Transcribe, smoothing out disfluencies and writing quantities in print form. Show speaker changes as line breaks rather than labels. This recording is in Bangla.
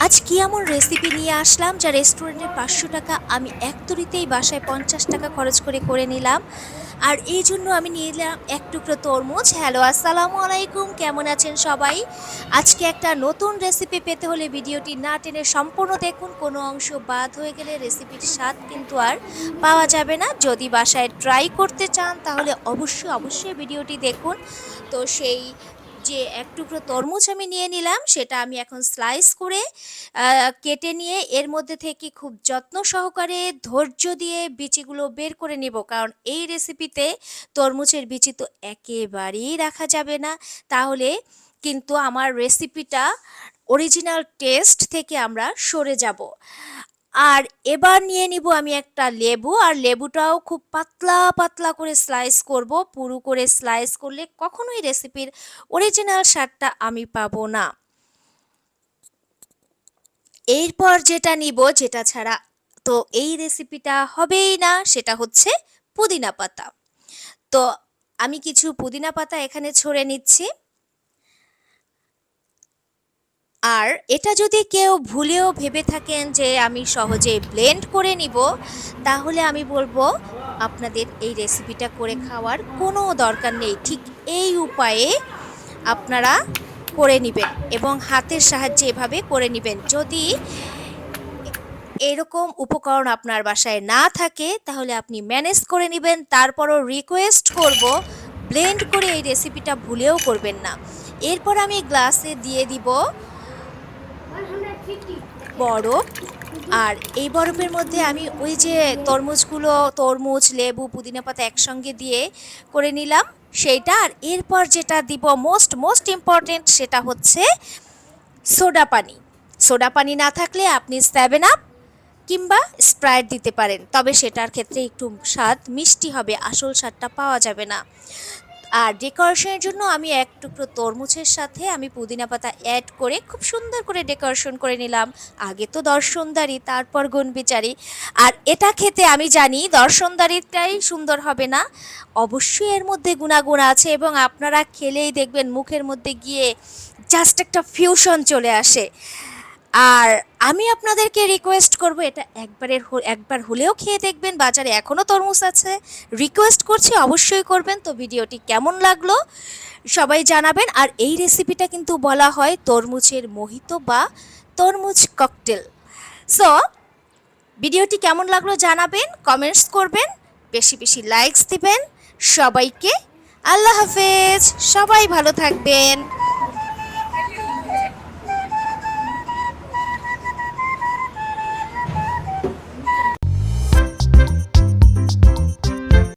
আজ কি এমন রেসিপি নিয়ে আসলাম যা রেস্টুরেন্টের ৫০০ টাকা আমি এক তুড়িতেই বাসায় ৫০ টাকা খরচ করে নিলাম। আর এই জন্য আমি নিয়ে নিলাম এক টুকরো তরমুজ। হ্যালো, আসসালামু আলাইকুম, কেমন আছেন সবাই? আজকে একটা নতুন রেসিপি পেতে হলে ভিডিওটি না টেনে সম্পূর্ণ দেখুন। কোনো অংশ বাদ হয়ে গেলে রেসিপির স্বাদ কিন্তু আর পাওয়া যাবে না। যদি বাসায় ট্রাই করতে চান তাহলে অবশ্যই ভিডিওটি দেখুন। তো সেই যে এক টুকরো তরমুজ আমি নিয়ে নিলাম, সেটা আমি এখন স্লাইস করে কেটে নিয়ে এর মধ্যে থেকে খুব যত্ন সহকারে ধৈর্য দিয়ে বিচিগুলো বের করে নেব। কারণ এই রেসিপিতে তরমুজের বিচি তো একেবারেই রাখা যাবে না। তাহলে কিন্তু আমার রেসিপিটা অরিজিনাল টেস্ট থেকে আমরা সরে যাব। আর এবার নিয়ে নিব আমি একটা লেবু, আর লেবুটাও খুব পাতলা করে স্লাইস করব। পুরু করে স্লাইস করলে কখনোই রেসিপির অরিজিনাল স্বাদটা আমি পাবো না। এরপর যেটা নিব, যেটা ছাড়া তো এই রেসিপিটা হবেই না, সেটা হচ্ছে পুদিনা পাতা। তো আমি কিছু পুদিনা পাতা এখানে ছড়ে নিচ্ছি। আর এটা যদি কেউ ভুলেও ভেবে থাকেন যে আমি সহজে ব্লেন্ড করে নিব, তাহলে আমি বলবো আপনাদের এই রেসিপিটা করে খাওয়ার কোনো দরকার নেই। ঠিক এই উপায়ে আপনারা করে নেবেন এবং হাতের সাহায্যে এভাবে করে নেবেন। যদি এরকম উপকরণ আপনার বাসায় না থাকে তাহলে আপনি ম্যানেজ করে নেবেন। তারপরও রিকোয়েস্ট করব, ব্লেন্ড করে এই রেসিপিটা ভুলেও করবেন না। এরপর আমি গ্লাসে দিয়ে দিব বরফ। আর এই বরফের মধ্যে আমি ওই যে তরমুজ, লেবু, পুদিনা পাতা একসঙ্গে দিয়ে করে নিলাম সেইটা। আর এরপর যেটা দিব মোস্ট ইম্পর্টেন্ট, সেটা হচ্ছে সোডা পানি। সোডা পানি না থাকলে আপনি 7 আপ কিংবা স্প্রাইট দিতে পারেন, তবে সেটার ক্ষেত্রে একটু স্বাদ মিষ্টি হবে, আসল স্বাদটা পাওয়া যাবে না। আর ডেকোরেশনের জন্য আমি এক টুকরো তরমুজের সাথে আমি পুদিনা পাতা অ্যাড করে খুব সুন্দর করে ডেকোরেশন করে নিলাম। আগে তো দর্শনদারি, তারপর গুণবিচারি। আর এটা খেতে আমি জানি দর্শনদারিটাই সুন্দর হবে না, অবশ্যই এর মধ্যে গুণাগুণ আছে এবং আপনারা খেলেই দেখবেন মুখের মধ্যে গিয়ে জাস্ট একটা ফিউশন চলে আসে। আর আমি আপনাদেরকে রিকোয়েস্ট করব, এটা একবার হলেও খেয়ে দেখবেন। বাজারে এখনও তরমুজ আছে, রিকোয়েস্ট করছি অবশ্যই করবেন। তো ভিডিওটি কেমন লাগলো সবাই জানাবেন। আর এই রেসিপিটা কিন্তু বলা হয় তরমুজের মোহিতো বা তরমুজ ককটেল। সো ভিডিওটি কেমন লাগলো জানাবেন, কমেন্টস করবেন, বেশি লাইকস দিবেন। সবাইকে আল্লাহ হাফেজ, সবাই ভালো থাকবেন।